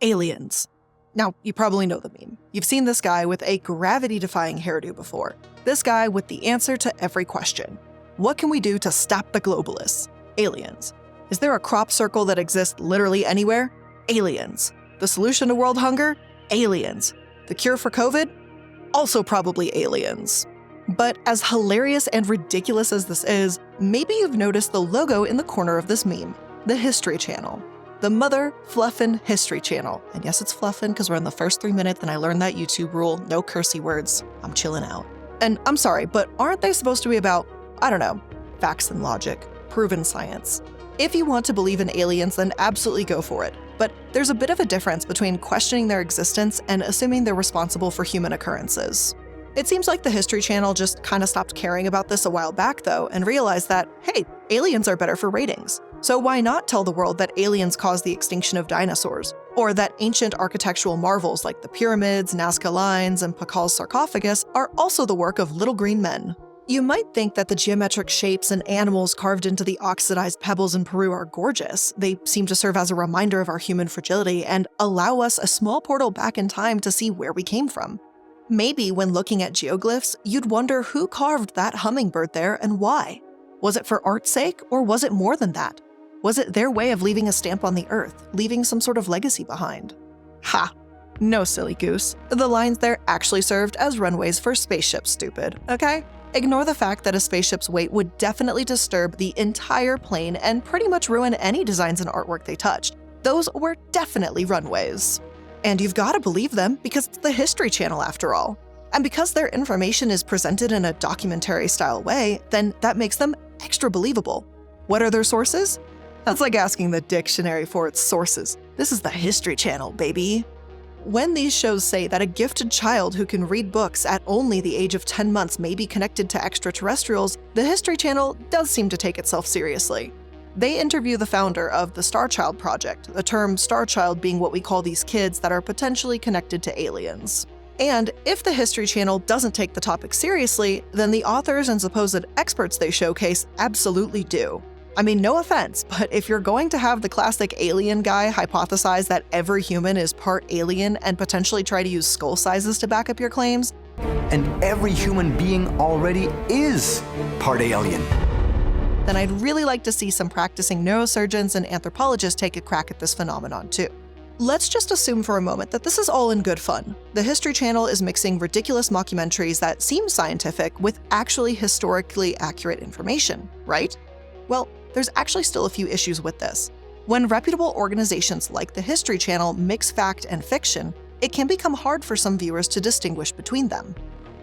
aliens. Now, you probably know the meme. You've seen this guy with a gravity-defying hairdo before. This guy with the answer to every question. What can we do to stop the globalists? Aliens. Is there a crop circle that exists literally anywhere? Aliens. The solution to world hunger? Aliens. The cure for COVID? Also probably aliens. But as hilarious and ridiculous as this is, maybe you've noticed the logo in the corner of this meme, the History Channel. The mother fluffin' History Channel. And yes, it's fluffin' because we're in the first 3 minutes and I learned that YouTube rule, no cursey words, I'm chilling out. And I'm sorry, but aren't they supposed to be about, I don't know, facts and logic, proven science? If you want to believe in aliens, then absolutely go for it. But there's a bit of a difference between questioning their existence and assuming they're responsible for human occurrences. It seems like the History Channel just kind of stopped caring about this a while back though and realized that, hey, aliens are better for ratings. So why not tell the world that aliens caused the extinction of dinosaurs? Or that ancient architectural marvels like the pyramids, Nazca Lines, and Pakal's sarcophagus are also the work of little green men? You might think that the geometric shapes and animals carved into the oxidized pebbles in Peru are gorgeous. They seem to serve as a reminder of our human fragility and allow us a small portal back in time to see where we came from. Maybe when looking at geoglyphs, you'd wonder who carved that hummingbird there and why. Was it for art's sake, or was it more than that? Was it their way of leaving a stamp on the earth, leaving some sort of legacy behind? Ha! No, silly goose. The lines there actually served as runways for spaceships, stupid, okay? Ignore the fact that a spaceship's weight would definitely disturb the entire plane and pretty much ruin any designs and artwork they touched. Those were definitely runways. And you've got to believe them because it's the History Channel after all. And because their information is presented in a documentary-style way, then that makes them extra believable. What are their sources? That's like asking the dictionary for its sources. This is the History Channel, baby. When these shows say that a gifted child who can read books at only the age of 10 months may be connected to extraterrestrials, the History Channel does seem to take itself seriously. They interview the founder of the Star Child Project, the term Star Child being what we call these kids that are potentially connected to aliens. And if the History Channel doesn't take the topic seriously, then the authors and supposed experts they showcase absolutely do. I mean, no offense, but if you're going to have the classic alien guy hypothesize that every human is part alien and potentially try to use skull sizes to back up your claims, and every human being already is part alien, then I'd really like to see some practicing neurosurgeons and anthropologists take a crack at this phenomenon too. Let's just assume for a moment that this is all in good fun. The History Channel is mixing ridiculous mockumentaries that seem scientific with actually historically accurate information, right? Well, there's actually still a few issues with this. When reputable organizations like the History Channel mix fact and fiction, it can become hard for some viewers to distinguish between them.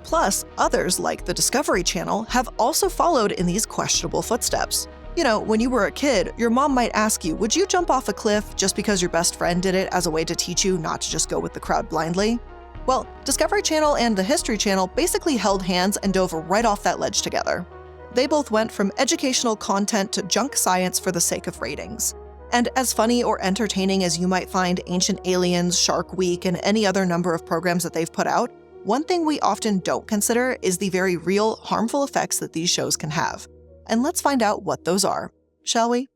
Plus, others like the Discovery Channel have also followed in these questionable footsteps. You know, when you were a kid, your mom might ask you, would you jump off a cliff just because your best friend did it as a way to teach you not to just go with the crowd blindly? Well, Discovery Channel and the History Channel basically held hands and dove right off that ledge together. They both went from educational content to junk science for the sake of ratings. And as funny or entertaining as you might find Ancient Aliens, Shark Week, and any other number of programs that they've put out, one thing we often don't consider is the very real, harmful effects that these shows can have. And let's find out what those are, shall we?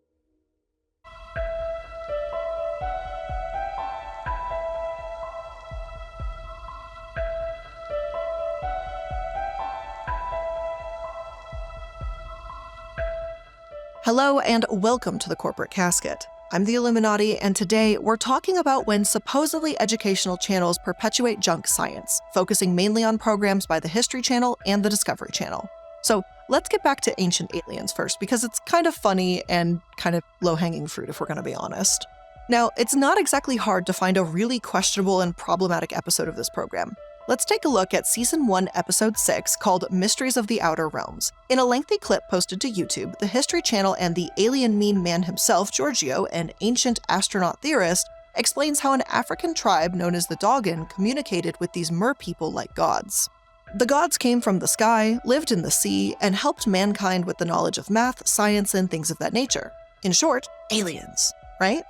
Hello and welcome to the Corporate Casket. I'm the Illuminati, and today we're talking about when supposedly educational channels perpetuate junk science, focusing mainly on programs by the History Channel and the Discovery Channel. So let's get back to Ancient Aliens first, because it's kind of funny and kind of low-hanging fruit if we're going to be honest. Now, it's not exactly hard to find a really questionable and problematic episode of this program. Let's take a look at Season 1, Episode 6, called Mysteries of the Outer Realms. In a lengthy clip posted to YouTube, the History Channel and the alien meme man himself, Giorgio, an ancient astronaut theorist, explains how an African tribe known as the Dogon communicated with these mer people like gods. The gods came from the sky, lived in the sea, and helped mankind with the knowledge of math, science, and things of that nature. In short, aliens, right?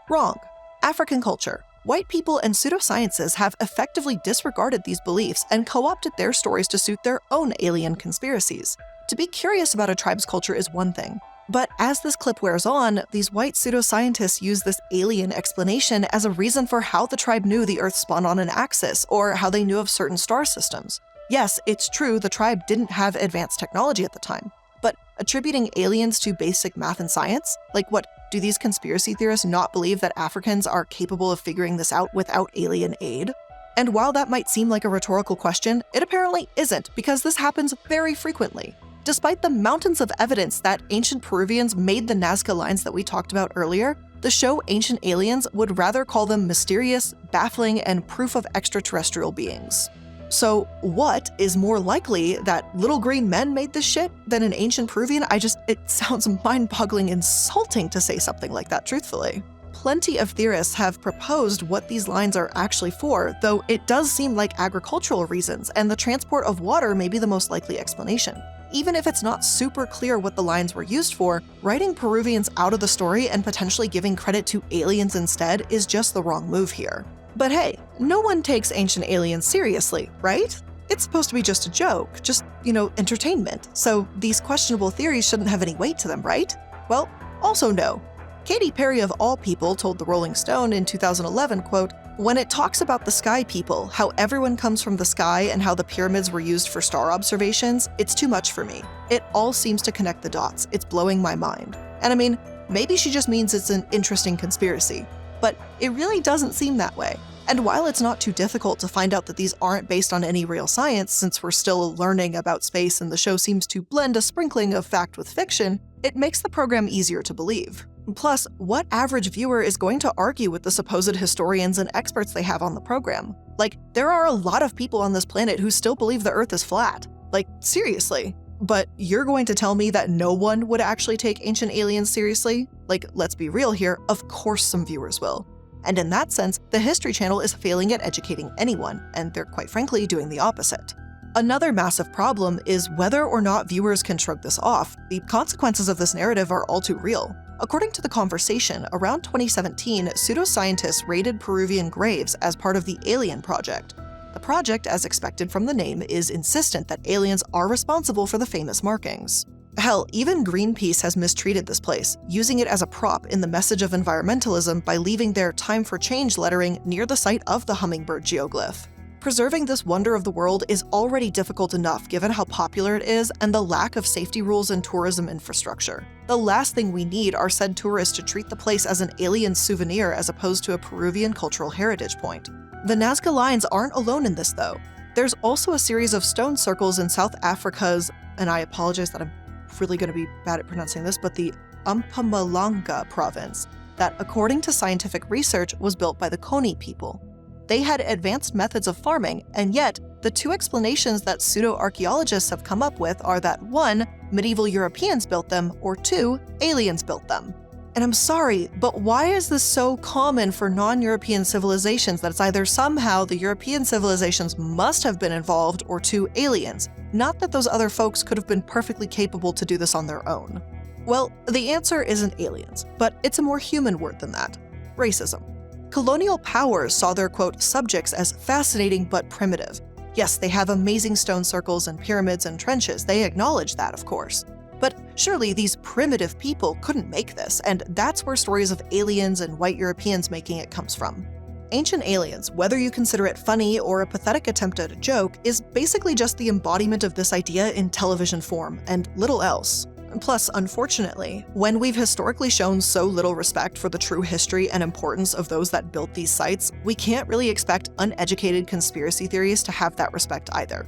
Wrong. African culture. White people and pseudosciences have effectively disregarded these beliefs and co-opted their stories to suit their own alien conspiracies. To be curious about a tribe's culture is one thing, But as this clip wears on, these white pseudoscientists use this alien explanation as a reason for how the tribe knew the Earth spun on an axis, or how they knew of certain star systems. Yes, it's true the tribe didn't have advanced technology at the time, but attributing aliens to basic math and science? Like what, do these conspiracy theorists not believe that Africans are capable of figuring this out without alien aid? And while that might seem like a rhetorical question, it apparently isn't, because this happens very frequently. Despite the mountains of evidence that ancient Peruvians made the Nazca lines that we talked about earlier, the show Ancient Aliens would rather call them mysterious, baffling, and proof of extraterrestrial beings. So what is more likely, that little green men made this shit than an ancient Peruvian? It sounds mind-boggling insulting to say something like that, truthfully. Plenty of theorists have proposed what these lines are actually for, though it does seem like agricultural reasons, and the transport of water may be the most likely explanation. Even if it's not super clear what the lines were used for, writing Peruvians out of the story and potentially giving credit to aliens instead is just the wrong move here. But hey, no one takes Ancient Aliens seriously, right? It's supposed to be just a joke, just, entertainment, so these questionable theories shouldn't have any weight to them, right? Well, also no. Katy Perry of all people told the Rolling Stone in 2011, quote, "When it talks about the sky people, how everyone comes from the sky and how the pyramids were used for star observations, it's too much for me. It all seems to connect the dots. It's blowing my mind." And I mean, maybe she just means it's an interesting conspiracy, but it really doesn't seem that way. And while it's not too difficult to find out that these aren't based on any real science, since we're still learning about space and the show seems to blend a sprinkling of fact with fiction, it makes the program easier to believe. Plus, what average viewer is going to argue with the supposed historians and experts they have on the program? Like, there are a lot of people on this planet who still believe the Earth is flat. Like, seriously. But you're going to tell me that no one would actually take Ancient Aliens seriously? Like, let's be real here, of course some viewers will. And in that sense, the History Channel is failing at educating anyone, and they're quite frankly doing the opposite. Another massive problem is whether or not viewers can shrug this off. The consequences of this narrative are all too real. According to The Conversation, around 2017, pseudoscientists raided Peruvian graves as part of the Alien Project. The project, as expected from the name, is insistent that aliens are responsible for the famous markings. Hell, even Greenpeace has mistreated this place, using it as a prop in the message of environmentalism by leaving their Time for Change lettering near the site of the hummingbird geoglyph. Preserving this wonder of the world is already difficult enough given how popular it is and the lack of safety rules and tourism infrastructure. The last thing we need are said tourists to treat the place as an alien souvenir as opposed to a Peruvian cultural heritage point. The Nazca lines aren't alone in this though. There's also a series of stone circles in South Africa's, and I apologize that I'm really going to be bad at pronouncing this, but the Mpumalanga province, that according to scientific research was built by the Koni people. They had advanced methods of farming, and yet the two explanations that pseudo-archaeologists have come up with are that 1, medieval Europeans built them, or 2, aliens built them. And I'm sorry, but why is this so common for non-European civilizations that it's either somehow the European civilizations must have been involved or 2, aliens? Not that those other folks could have been perfectly capable to do this on their own. Well, the answer isn't aliens, but it's a more human word than that: racism. Colonial powers saw their, quote, subjects as fascinating but primitive. Yes, they have amazing stone circles and pyramids and trenches, they acknowledge that, of course. But surely these primitive people couldn't make this, and that's where stories of aliens and white Europeans making it comes from. Ancient Aliens, whether you consider it funny or a pathetic attempt at a joke, is basically just the embodiment of this idea in television form, and little else. Plus, unfortunately, when we've historically shown so little respect for the true history and importance of those that built these sites, we can't really expect uneducated conspiracy theories to have that respect either.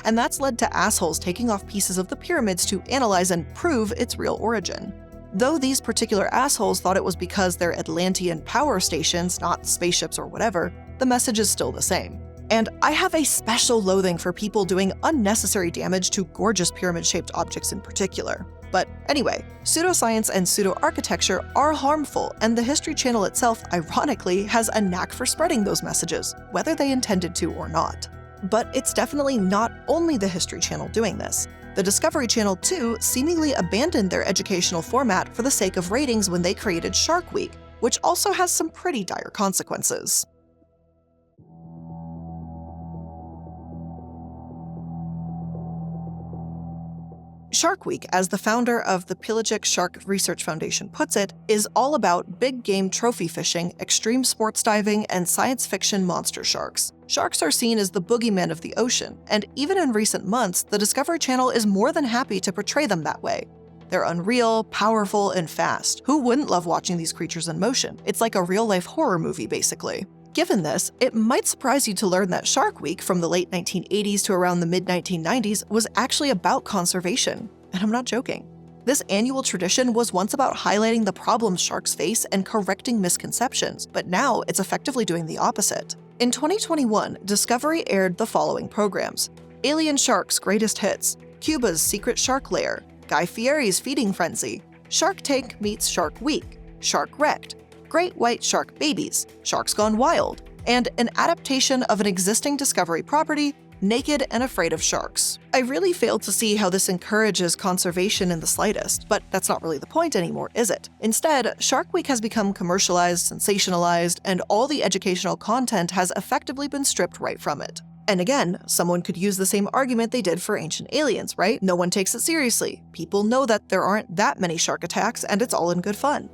And that's led to assholes taking off pieces of the pyramids to analyze and prove its real origin. Though these particular assholes thought it was because they're Atlantean power stations, not spaceships or whatever, the message is still the same. And I have a special loathing for people doing unnecessary damage to gorgeous pyramid-shaped objects in particular. But anyway, pseudoscience and pseudo-architecture are harmful, and the History Channel itself, ironically, has a knack for spreading those messages, whether they intended to or not. But it's definitely not only the History Channel doing this. The Discovery Channel, too, seemingly abandoned their educational format for the sake of ratings when they created Shark Week, which also has some pretty dire consequences. Shark Week, as the founder of the Pelagic Shark Research Foundation puts it, is all about big game trophy fishing, extreme sports diving, and science fiction monster sharks. Sharks are seen as the boogeymen of the ocean, and even in recent months, the Discovery Channel is more than happy to portray them that way. They're unreal, powerful, and fast. Who wouldn't love watching these creatures in motion? It's like a real-life horror movie, basically. Given this, it might surprise you to learn that Shark Week from the late 1980s to around the mid-1990s was actually about conservation. And I'm not joking. This annual tradition was once about highlighting the problems sharks face and correcting misconceptions, but now it's effectively doing the opposite. In 2021, Discovery aired the following programs: Alien Sharks Greatest Hits, Cuba's Secret Shark Lair, Guy Fieri's Feeding Frenzy, Shark Tank meets Shark Week, Shark Wrecked, Great White Shark Babies, Sharks Gone Wild, and an adaptation of an existing Discovery property, Naked and Afraid of Sharks. I really fail to see how this encourages conservation in the slightest, but that's not really the point anymore, is it? Instead, Shark Week has become commercialized, sensationalized, and all the educational content has effectively been stripped right from it. And again, someone could use the same argument they did for Ancient Aliens, right? No one takes it seriously. People know that there aren't that many shark attacks, and it's all in good fun.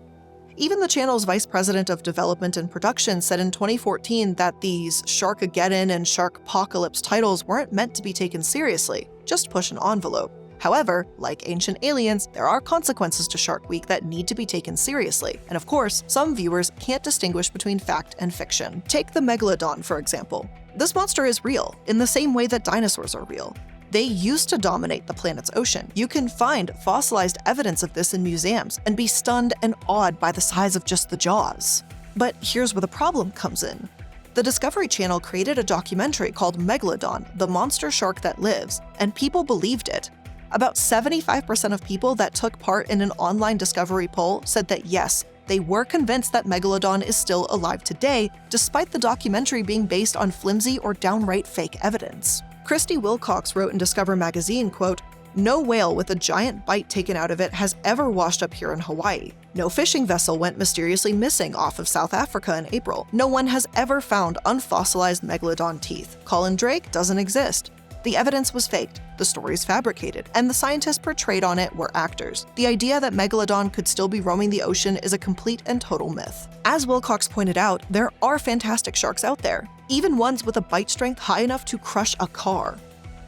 Even the channel's vice president of development and production said in 2014 that these Sharkageddon and Sharkpocalypse titles weren't meant to be taken seriously, just push an envelope. However, like Ancient Aliens, there are consequences to Shark Week that need to be taken seriously, and of course, some viewers can't distinguish between fact and fiction. Take the Megalodon, for example. This monster is real, in the same way that dinosaurs are real. They used to dominate the planet's ocean. You can find fossilized evidence of this in museums and be stunned and awed by the size of just the jaws. But here's where the problem comes in. The Discovery Channel created a documentary called Megalodon, the Monster Shark That Lives, and people believed it. About 75% of people that took part in an online Discovery poll said that yes, they were convinced that Megalodon is still alive today, despite the documentary being based on flimsy or downright fake evidence. Christy Wilcox wrote in Discover magazine, quote, "No whale with a giant bite taken out of it has ever washed up here in Hawaii. No fishing vessel went mysteriously missing off of South Africa in April. No one has ever found unfossilized megalodon teeth. Colin Drake doesn't exist. The evidence was faked, the stories fabricated, and the scientists portrayed on it were actors. The idea that Megalodon could still be roaming the ocean is a complete and total myth." As Wilcox pointed out, there are fantastic sharks out there, even ones with a bite strength high enough to crush a car.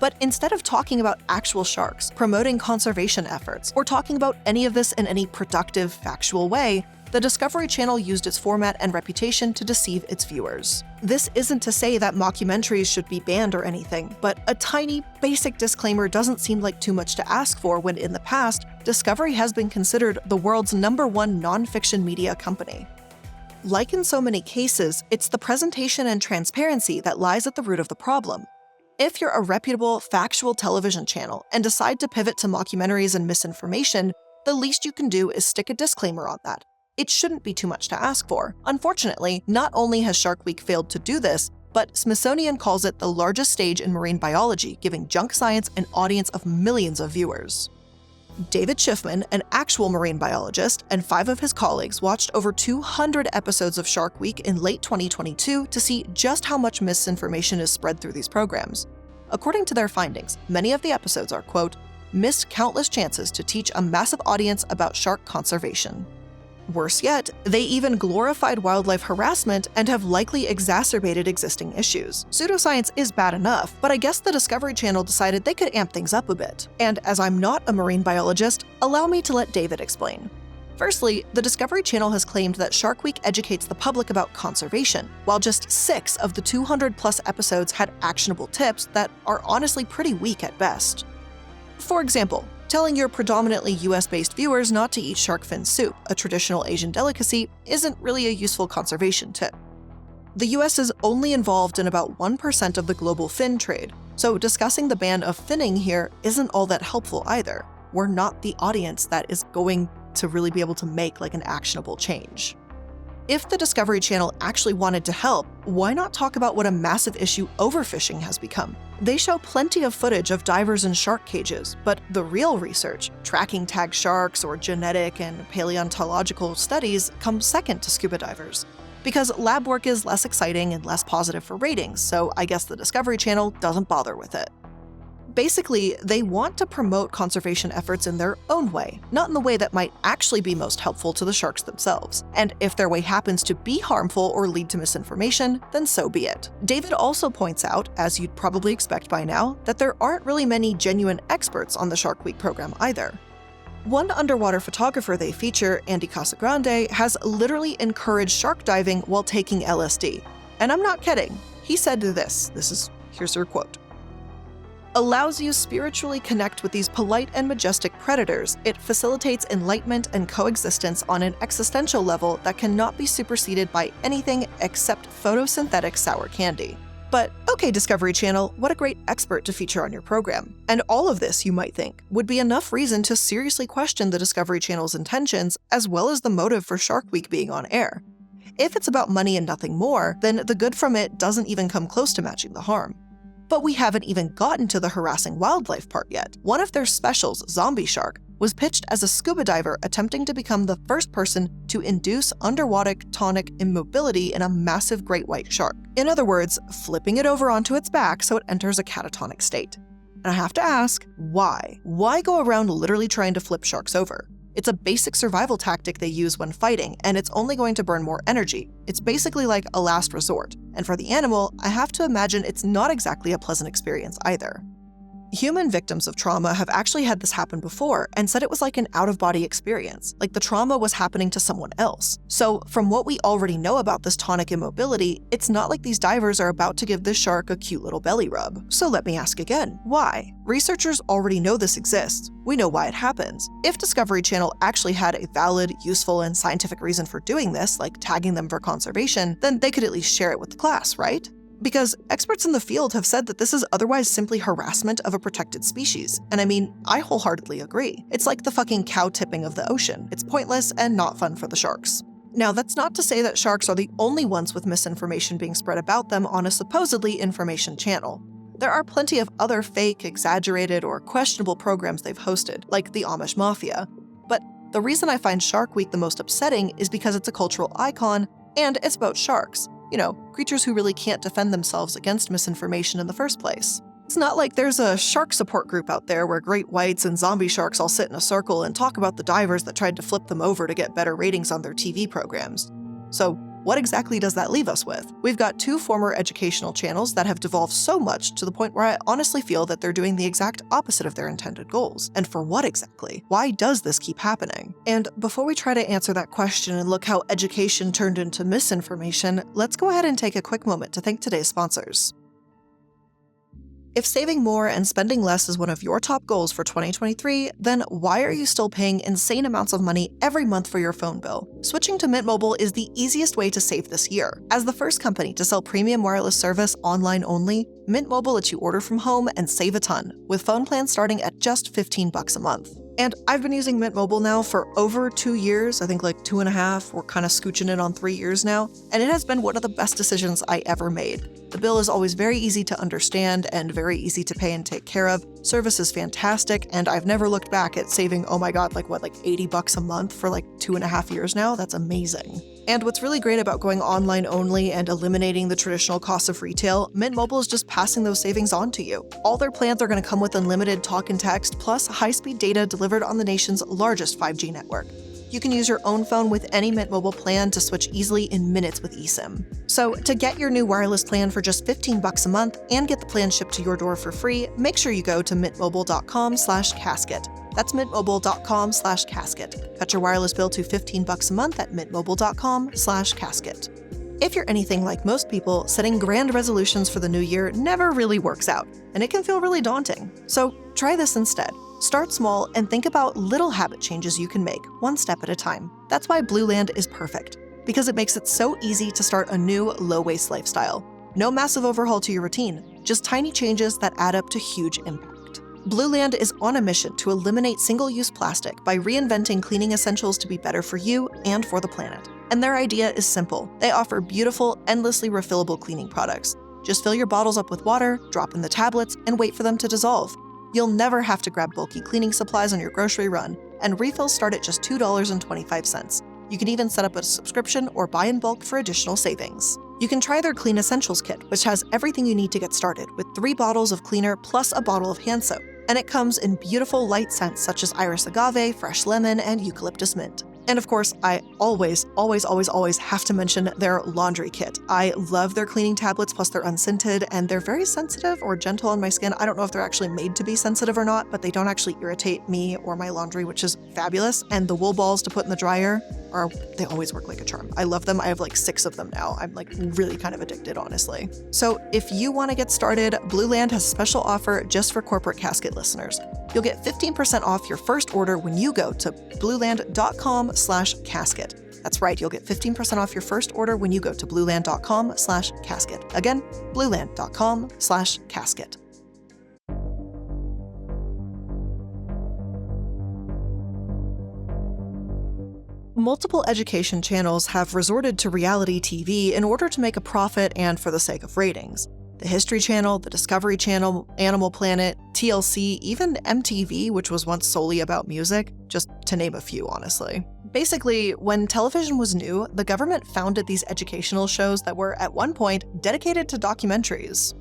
But instead of talking about actual sharks, promoting conservation efforts, or talking about any of this in any productive, factual way, the Discovery Channel used its format and reputation to deceive its viewers. This isn't to say that mockumentaries should be banned or anything, but a tiny, basic disclaimer doesn't seem like too much to ask for when in the past, Discovery has been considered the world's #1 nonfiction media company. Like in so many cases, it's the presentation and transparency that lies at the root of the problem. If you're a reputable, factual television channel and decide to pivot to mockumentaries and misinformation, the least you can do is stick a disclaimer on that. It shouldn't be too much to ask for. Unfortunately, not only has Shark Week failed to do this, but Smithsonian calls it the largest stage in marine biology, giving junk science an audience of millions of viewers. David Schiffman, an actual marine biologist, and 5 of his colleagues watched over 200 episodes of Shark Week in late 2022 to see just how much misinformation is spread through these programs. According to their findings, many of the episodes are, quote, "missed countless chances to teach a massive audience about shark conservation." Worse yet, they even glorified wildlife harassment and have likely exacerbated existing issues. Pseudoscience is bad enough, but I guess the Discovery Channel decided they could amp things up a bit. And as I'm not a marine biologist, allow me to let David explain. Firstly, the Discovery Channel has claimed that Shark Week educates the public about conservation, while just 6 of the 200+ episodes had actionable tips that are honestly pretty weak at best. For example, telling your predominantly US-based viewers not to eat shark fin soup, a traditional Asian delicacy, isn't really a useful conservation tip. The US is only involved in about 1% of the global fin trade, so discussing the ban of finning here isn't all that helpful either. We're not the audience that is going to really be able to make like an actionable change. If the Discovery Channel actually wanted to help, why not talk about what a massive issue overfishing has become? They show plenty of footage of divers in shark cages, but the real research, tracking tagged sharks or genetic and paleontological studies, come second to scuba divers. Because lab work is less exciting and less positive for ratings, so I guess the Discovery Channel doesn't bother with it. Basically, they want to promote conservation efforts in their own way, not in the way that might actually be most helpful to the sharks themselves. And if their way happens to be harmful or lead to misinformation, then so be it. David also points out, as you'd probably expect by now, that there aren't really many genuine experts on the Shark Week program either. One underwater photographer they feature, Andy Casagrande, has literally encouraged shark diving while taking LSD. And I'm not kidding. He said this, here's her quote. "Allows you spiritually connect with these polite and majestic predators. It facilitates enlightenment and coexistence on an existential level that cannot be superseded by anything except photosynthetic sour candy." But okay, Discovery Channel, what a great expert to feature on your program. And all of this, you might think, would be enough reason to seriously question the Discovery Channel's intentions, as well as the motive for Shark Week being on air. If it's about money and nothing more, then the good from it doesn't even come close to matching the harm. But we haven't even gotten to the harassing wildlife part yet. One of their specials, Zombie Shark, was pitched as a scuba diver attempting to become the first person to induce underwater tonic immobility in a massive great white shark. In other words, flipping it over onto its back so it enters a catatonic state. And I have to ask, why? Why go around literally trying to flip sharks over? It's a basic survival tactic they use when fighting, and it's only going to burn more energy. It's basically like a last resort. And for the animal, I have to imagine it's not exactly a pleasant experience either. Human victims of trauma have actually had this happen before and said it was like an out-of-body experience, like the trauma was happening to someone else. So from what we already know about this tonic immobility, it's not like these divers are about to give this shark a cute little belly rub. So let me ask again, why? Researchers already know this exists. We know why it happens. If Discovery Channel actually had a valid, useful, and scientific reason for doing this, like tagging them for conservation, then they could at least share it with the class, right? Because experts in the field have said that this is otherwise simply harassment of a protected species. And I mean, I wholeheartedly agree. It's like the fucking cow tipping of the ocean. It's pointless and not fun for the sharks. Now, that's not to say that sharks are the only ones with misinformation being spread about them on a supposedly information channel. There are plenty of other fake, exaggerated, or questionable programs they've hosted, like the Amish Mafia. But the reason I find Shark Week the most upsetting is because it's a cultural icon, and it's about sharks. You know, creatures who really can't defend themselves against misinformation in the first place. It's not like there's a shark support group out there where great whites and zombie sharks all sit in a circle and talk about the divers that tried to flip them over to get better ratings on their TV programs. So what exactly does that leave us with? We've got two former educational channels that have devolved so much to the point where I honestly feel that they're doing the exact opposite of their intended goals. And for what exactly? Why does this keep happening? And before we try to answer that question and look how education turned into misinformation, let's go ahead and take a quick moment to thank today's sponsors. If saving more and spending less is one of your top goals for 2023, then why are you still paying insane amounts of money every month for your phone bill? Switching to Mint Mobile is the easiest way to save this year. As the first company to sell premium wireless service online only, Mint Mobile lets you order from home and save a ton, with phone plans starting at just $15 a month. And I've been using Mint Mobile now for over 2 years, I think like 2.5, we're kind of scooching it on 3 years now, and it has been one of the best decisions I ever made. The bill is always very easy to understand and very easy to pay and take care of. Service is fantastic, and I've never looked back at saving, oh my god, like $80 a month for like 2.5 years now? That's amazing. And what's really great about going online only and eliminating the traditional costs of retail, Mint Mobile is just passing those savings on to you. All their plans are going to come with unlimited talk and text, plus high-speed data delivered on the nation's largest 5G network. You can use your own phone with any Mint Mobile plan to switch easily in minutes with eSIM. So to get your new wireless plan for just $15 a month and get the plan shipped to your door for free, make sure you go to mintmobile.com/casket. That's mintmobile.com/casket. Cut your wireless bill to $15 a month at mintmobile.com/casket. If you're anything like most people, setting grand resolutions for the new year never really works out, and it can feel really daunting. So try this instead. Start small and think about little habit changes you can make, one step at a time. That's why Blueland is perfect, because it makes it so easy to start a new, low-waste lifestyle. No massive overhaul to your routine, just tiny changes that add up to huge impact. Blueland is on a mission to eliminate single-use plastic by reinventing cleaning essentials to be better for you and for the planet. And their idea is simple. They offer beautiful, endlessly refillable cleaning products. Just fill your bottles up with water, drop in the tablets, and wait for them to dissolve. You'll never have to grab bulky cleaning supplies on your grocery run, and refills start at just $2.25. You can even set up a subscription or buy in bulk for additional savings. You can try their Clean Essentials kit, which has everything you need to get started, with 3 bottles of cleaner plus a bottle of hand soap. And it comes in beautiful light scents such as iris agave, fresh lemon, and eucalyptus mint. And of course, I always have to mention their laundry kit. I love their cleaning tablets, plus they're unscented, and they're very sensitive or gentle on my skin. I don't know if they're actually made to be sensitive or not, but they don't actually irritate me or my laundry, which is fabulous. And the wool balls to put in the dryer they always work like a charm. I love them. I have like 6 of them now. I'm like really kind of addicted, honestly. So if you want to get started, Blue Land has a special offer just for Corporate Casket listeners. You'll get 15% off your first order when you go to blueland.com/casket. That's right, you'll get 15% off your first order when you go to blueland.com/casket. Again, blueland.com/casket. Multiple education channels have resorted to reality TV in order to make a profit and for the sake of ratings. The History Channel, the Discovery Channel, Animal Planet, TLC, even MTV, which was once solely about music, just to name a few, honestly. Basically, when television was new, the government founded these educational shows that were, at one point, dedicated to documentaries.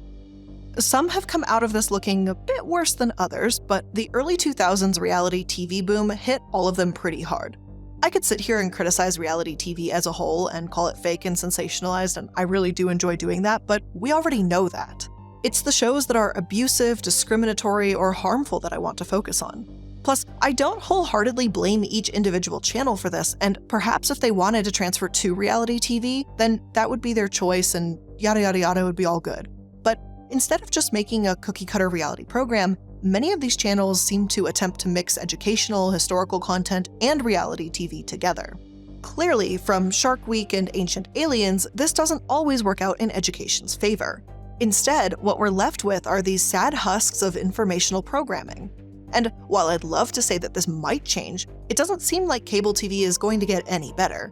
Some have come out of this looking a bit worse than others, but the early 2000s reality TV boom hit all of them pretty hard. I could sit here and criticize reality TV as a whole and call it fake and sensationalized, and I really do enjoy doing that, but we already know that. It's the shows that are abusive, discriminatory, or harmful that I want to focus on. Plus, I don't wholeheartedly blame each individual channel for this, and perhaps if they wanted to transfer to reality TV, then that would be their choice and yada yada yada would be all good. But instead of just making a cookie-cutter reality program, many of these channels seem to attempt to mix educational, historical content, and reality TV together. Clearly, from Shark Week and Ancient Aliens, this doesn't always work out in education's favor. Instead, what we're left with are these sad husks of informational programming. And while I'd love to say that this might change, it doesn't seem like cable TV is going to get any better.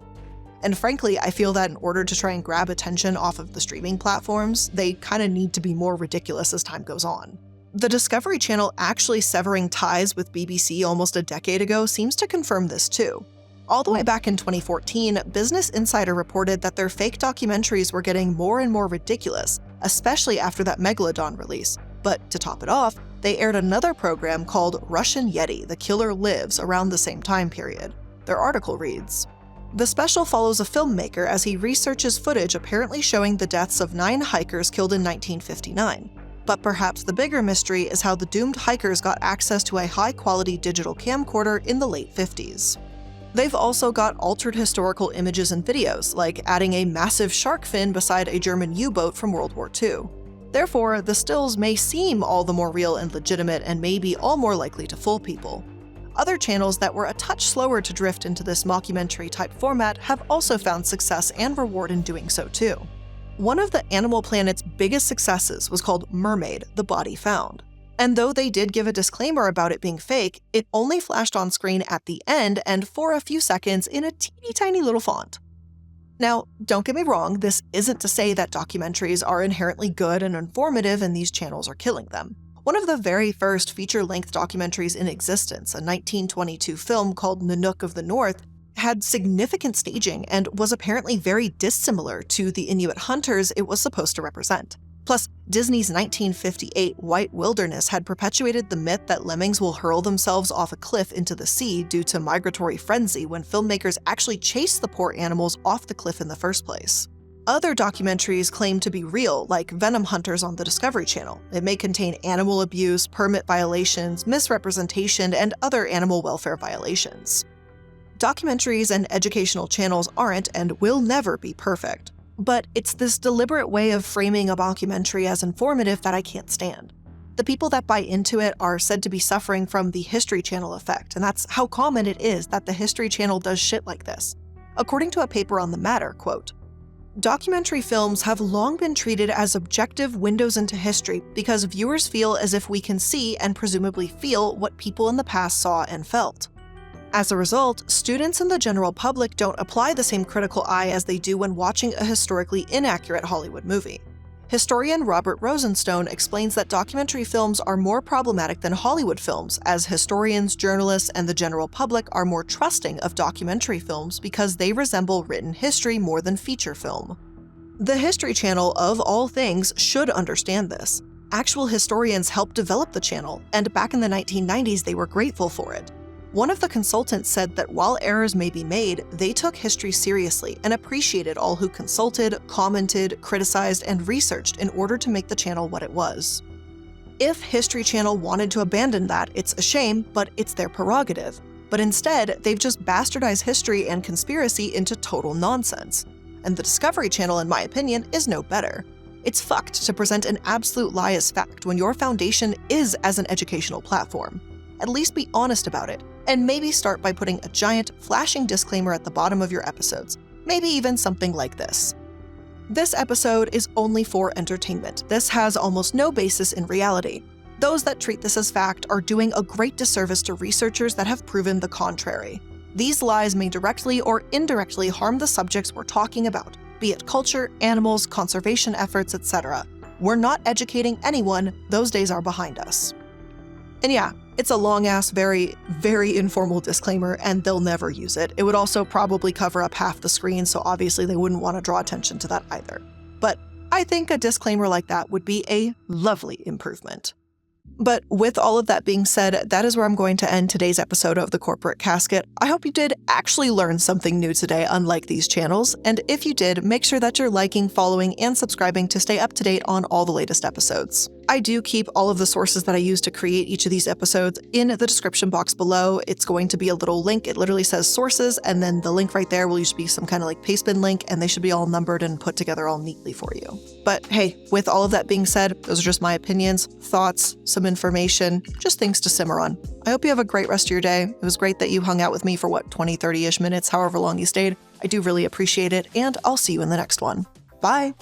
And frankly, I feel that in order to try and grab attention off of the streaming platforms, they kind of need to be more ridiculous as time goes on. The Discovery Channel actually severing ties with BBC almost a decade ago seems to confirm this too. All the way back in 2014, Business Insider reported that their fake documentaries were getting more and more ridiculous, especially after that Megalodon release. But to top it off, they aired another program called Russian Yeti: The Killer Lives around the same time period. Their article reads, "The special follows a filmmaker as he researches footage apparently showing the deaths of 9 hikers killed in 1959. But perhaps the bigger mystery is how the doomed hikers got access to a high-quality digital camcorder in the late 50s. They've also got altered historical images and videos, like adding a massive shark fin beside a German U-boat from World War II. Therefore, the stills may seem all the more real and legitimate and may be all more likely to fool people. Other channels that were a touch slower to drift into this mockumentary-type format have also found success and reward in doing so too. One of the Animal Planet's biggest successes was called Mermaid: The Body Found. And though they did give a disclaimer about it being fake, it only flashed on screen at the end and for a few seconds in a teeny tiny little font. Now, don't get me wrong, this isn't to say that documentaries are inherently good and informative and these channels are killing them. One of the very first feature-length documentaries in existence, a 1922 film called Nanook of the North, had significant staging and was apparently very dissimilar to the Inuit hunters it was supposed to represent. Plus, Disney's 1958 White Wilderness had perpetuated the myth that lemmings will hurl themselves off a cliff into the sea due to migratory frenzy when filmmakers actually chase the poor animals off the cliff in the first place. Other documentaries claim to be real, like Venom Hunters on the Discovery Channel. It may contain animal abuse, permit violations, misrepresentation, and other animal welfare violations. Documentaries and educational channels aren't and will never be perfect. But it's this deliberate way of framing a mockumentary as informative that I can't stand. The people that buy into it are said to be suffering from the History Channel effect, and that's how common it is that the History Channel does shit like this. According to a paper on the matter, quote, "Documentary films have long been treated as objective windows into history because viewers feel as if we can see and presumably feel what people in the past saw and felt. As a result, students and the general public don't apply the same critical eye as they do when watching a historically inaccurate Hollywood movie. Historian Robert Rosenstone explains that documentary films are more problematic than Hollywood films, as historians, journalists, and the general public are more trusting of documentary films because they resemble written history more than feature film. The History Channel, of all things, should understand this. Actual historians helped develop the channel, and back in the 1990s they were grateful for it. One of the consultants said that while errors may be made, they took history seriously and appreciated all who consulted, commented, criticized, and researched in order to make the channel what it was. If History Channel wanted to abandon that, it's a shame, but it's their prerogative. But instead, they've just bastardized history and conspiracy into total nonsense. And the Discovery Channel, in my opinion, is no better. It's fucked to present an absolute lie as fact when your foundation is as an educational platform. At least be honest about it, and maybe start by putting a giant, flashing disclaimer at the bottom of your episodes. Maybe even something like this. This episode is only for entertainment. This has almost no basis in reality. Those that treat this as fact are doing a great disservice to researchers that have proven the contrary. These lies may directly or indirectly harm the subjects we're talking about, be it culture, animals, conservation efforts, etc. We're not educating anyone, those days are behind us. And yeah, it's a long-ass, very, very informal disclaimer, and they'll never use it. It would also probably cover up half the screen, so obviously they wouldn't want to draw attention to that either. But I think a disclaimer like that would be a lovely improvement. But with all of that being said, that is where I'm going to end today's episode of The Corporate Casket. I hope you did actually learn something new today, unlike these channels. And if you did, make sure that you're liking, following, and subscribing to stay up to date on all the latest episodes. I do keep all of the sources that I use to create each of these episodes in the description box below. It's going to be a little link. It literally says sources, and then the link right there will usually be some kind of like pastebin link, and they should be all numbered and put together all neatly for you. But hey, with all of that being said, those are just my opinions, thoughts, some information, just things to simmer on. I hope you have a great rest of your day. It was great that you hung out with me for 20, 30-ish minutes, however long you stayed. I do really appreciate it, and I'll see you in the next one. Bye!